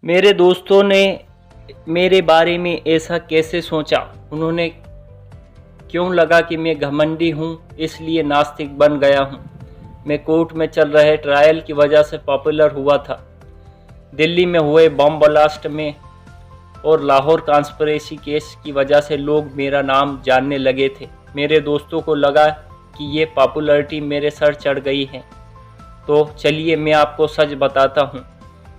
मेरे दोस्तों ने मेरे बारे में ऐसा कैसे सोचा? उन्होंने क्यों लगा कि मैं घमंडी हूँ, इसलिए नास्तिक बन गया हूँ। मैं कोर्ट में चल रहे ट्रायल की वजह से पॉपुलर हुआ था। दिल्ली में हुए बम ब्लास्ट में और लाहौर कॉन्स्पिरेसी केस की वजह से लोग मेरा नाम जानने लगे थे। मेरे दोस्तों को लगा कि ये पॉपुलैरिटी मेरे सर चढ़ गई है। तो चलिए मैं आपको सच बताता हूँ,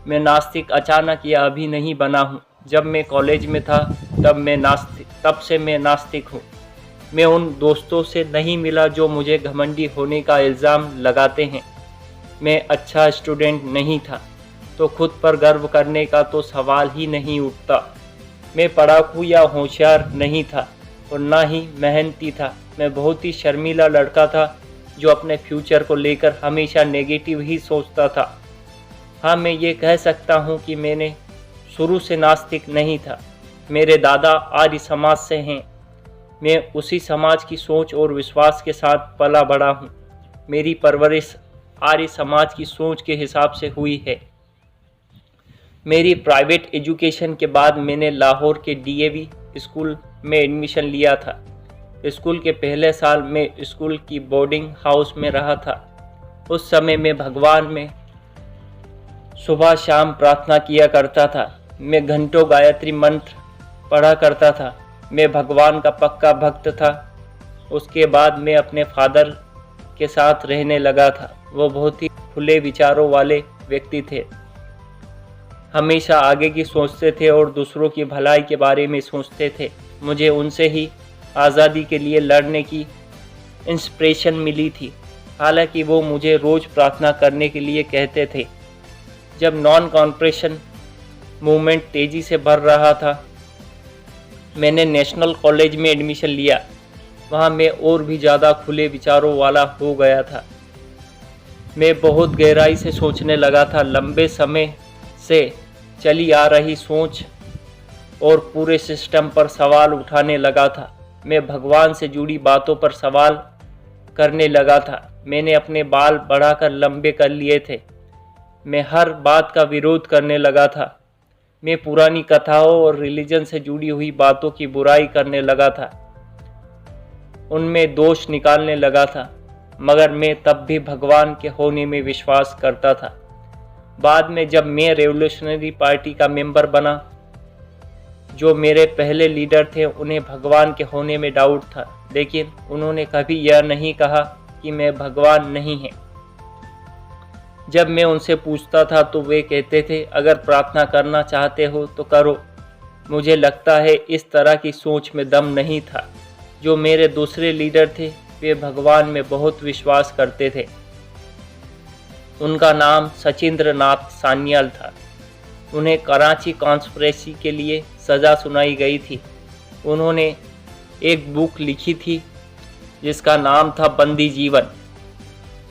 मैं नास्तिक अचानक या अभी नहीं बना हूँ। जब मैं कॉलेज में था तब से मैं नास्तिक हूँ। मैं उन दोस्तों से नहीं मिला जो मुझे घमंडी होने का इल्ज़ाम लगाते हैं। मैं अच्छा स्टूडेंट नहीं था तो खुद पर गर्व करने का तो सवाल ही नहीं उठता। मैं पढ़ाकू या होशियार नहीं था और ना ही मेहनती था। मैं बहुत ही शर्मीला लड़का था जो अपने फ्यूचर को लेकर हमेशा नेगेटिव ही सोचता था। हाँ, मैं ये कह सकता हूँ कि मैंने शुरू से नास्तिक नहीं था। मेरे दादा आर्य समाज से हैं। मैं उसी समाज की सोच और विश्वास के साथ पला बड़ा हूँ। मेरी परवरिश आर्य समाज की सोच के हिसाब से हुई है। मेरी प्राइवेट एजुकेशन के बाद मैंने लाहौर के डीएवी स्कूल में एडमिशन लिया था। स्कूल के पहले साल में स्कूल की बोर्डिंग हाउस में रहा था। उस समय मैं भगवान में सुबह शाम प्रार्थना किया करता था। मैं घंटों गायत्री मंत्र पढ़ा करता था। मैं भगवान का पक्का भक्त था। उसके बाद मैं अपने फादर के साथ रहने लगा था। वो बहुत ही खुले विचारों वाले व्यक्ति थे। हमेशा आगे की सोचते थे और दूसरों की भलाई के बारे में सोचते थे। मुझे उनसे ही आज़ादी के लिए लड़ने की इंस्पिरेशन मिली थी। हालांकि वो मुझे रोज़ प्रार्थना करने के लिए कहते थे। जब नॉन कॉर्पोरेशन मूवमेंट तेज़ी से बढ़ रहा था, मैंने नेशनल कॉलेज में एडमिशन लिया। वहाँ मैं और भी ज़्यादा खुले विचारों वाला हो गया था। मैं बहुत गहराई से सोचने लगा था। लंबे समय से चली आ रही सोच और पूरे सिस्टम पर सवाल उठाने लगा था। मैं भगवान से जुड़ी बातों पर सवाल करने लगा था। मैंने अपने बाल बढ़ाकर लंबे कर लिए थे। मैं हर बात का विरोध करने लगा था। मैं पुरानी कथाओं और रिलीजन से जुड़ी हुई बातों की बुराई करने लगा था। उनमें दोष निकालने लगा था, मगर मैं तब भी भगवान के होने में विश्वास करता था। बाद में जब मैं रेवोल्यूशनरी पार्टी का मेंबर बना, जो मेरे पहले लीडर थे, उन्हें भगवान के होने में डाउट था, लेकिन उन्होंने कभी यह नहीं कहा कि मैं भगवान नहीं है। जब मैं उनसे पूछता था तो वे कहते थे, अगर प्रार्थना करना चाहते हो तो करो। मुझे लगता है इस तरह की सोच में दम नहीं था। जो मेरे दूसरे लीडर थे, वे भगवान में बहुत विश्वास करते थे। उनका नाम सचिंद्र नाथ सान्याल था। उन्हें कराची कॉन्स्पिरेसी के लिए सज़ा सुनाई गई थी। उन्होंने एक बुक लिखी थी जिसका नाम था बंदी जीवन।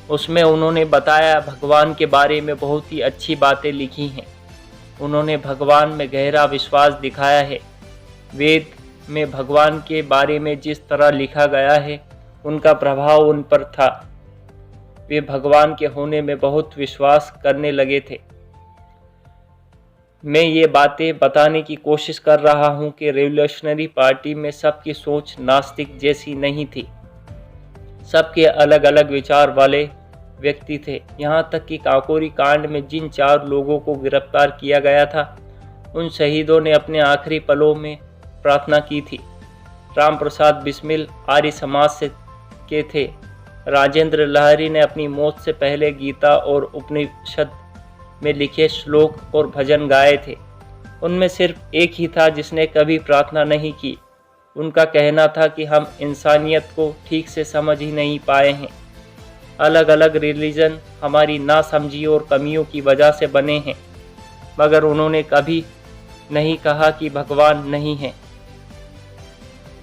उसमें उन्होंने बताया भगवान के बारे में बहुत ही अच्छी बातें लिखी हैं। उन्होंने भगवान में गहरा विश्वास दिखाया है। वेद में भगवान के बारे में जिस तरह लिखा गया है, उनका प्रभाव उन पर था। वे भगवान के होने में बहुत विश्वास करने लगे थे। मैं ये बातें बताने की कोशिश कर रहा हूँ कि रेवोल्यूशनरी पार्टी में सबकी सोच नास्तिक जैसी नहीं थी। सबके अलग अलग विचार वाले व्यक्ति थे। यहाँ तक कि काकोरी कांड में जिन 4 लोगों को गिरफ्तार किया गया था, उन शहीदों ने अपने आखिरी पलों में प्रार्थना की थी। राम प्रसाद बिस्मिल आर्य समाज से के थे। राजेंद्र लहरी ने अपनी मौत से पहले गीता और उपनिषद में लिखे श्लोक और भजन गाए थे। उनमें सिर्फ एक ही था जिसने कभी प्रार्थना नहीं की। उनका कहना था कि हम इंसानियत को ठीक से समझ ही नहीं पाए हैं। अलग अलग रिलीजन हमारी नासमझी और कमियों की वजह से बने हैं, मगर उन्होंने कभी नहीं कहा कि भगवान नहीं है।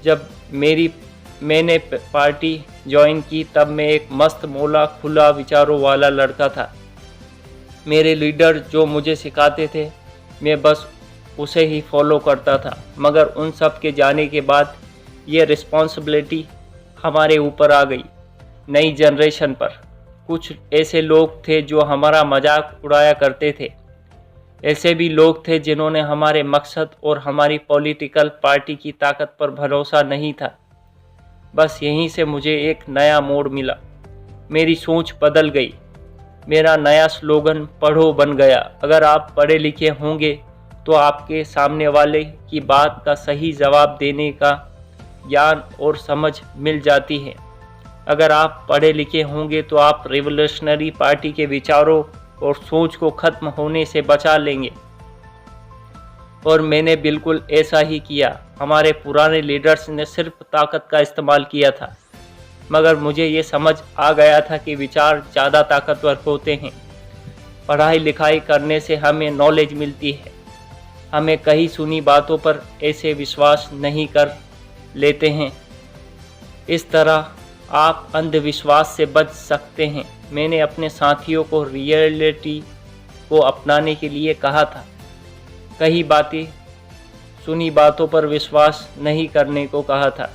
जब मैंने पार्टी ज्वाइन की, तब मैं एक मस्त मौला खुला विचारों वाला लड़का था। मेरे लीडर जो मुझे सिखाते थे, मैं बस उसे ही फॉलो करता था। मगर उन सब के जाने के बाद ये रिस्पॉन्सिबिलिटी हमारे ऊपर आ गई, नई जनरेशन पर। कुछ ऐसे लोग थे जो हमारा मजाक उड़ाया करते थे। ऐसे भी लोग थे जिन्होंने हमारे मकसद और हमारी पॉलिटिकल पार्टी की ताकत पर भरोसा नहीं था। बस यहीं से मुझे एक नया मोड़ मिला। मेरी सोच बदल गई। मेरा नया स्लोगन पढ़ो बन गया। अगर आप पढ़े लिखे होंगे तो आपके सामने वाले की बात का सही जवाब देने का ज्ञान और समझ मिल जाती है। अगर आप पढ़े लिखे होंगे तो आप रिवोल्यूशनरी पार्टी के विचारों और सोच को खत्म होने से बचा लेंगे। और मैंने बिल्कुल ऐसा ही किया। हमारे पुराने लीडर्स ने सिर्फ ताकत का इस्तेमाल किया था, मगर मुझे ये समझ आ गया था कि विचार ज़्यादा ताकतवर होते हैं। पढ़ाई लिखाई करने से हमें नॉलेज मिलती है। हमें कहीं सुनी बातों पर ऐसे विश्वास नहीं कर लेते हैं। इस तरह आप अंधविश्वास से बच सकते हैं। मैंने अपने साथियों को रियलिटी को अपनाने के लिए कहा था। कई बातें सुनी बातों पर विश्वास नहीं करने को कहा था।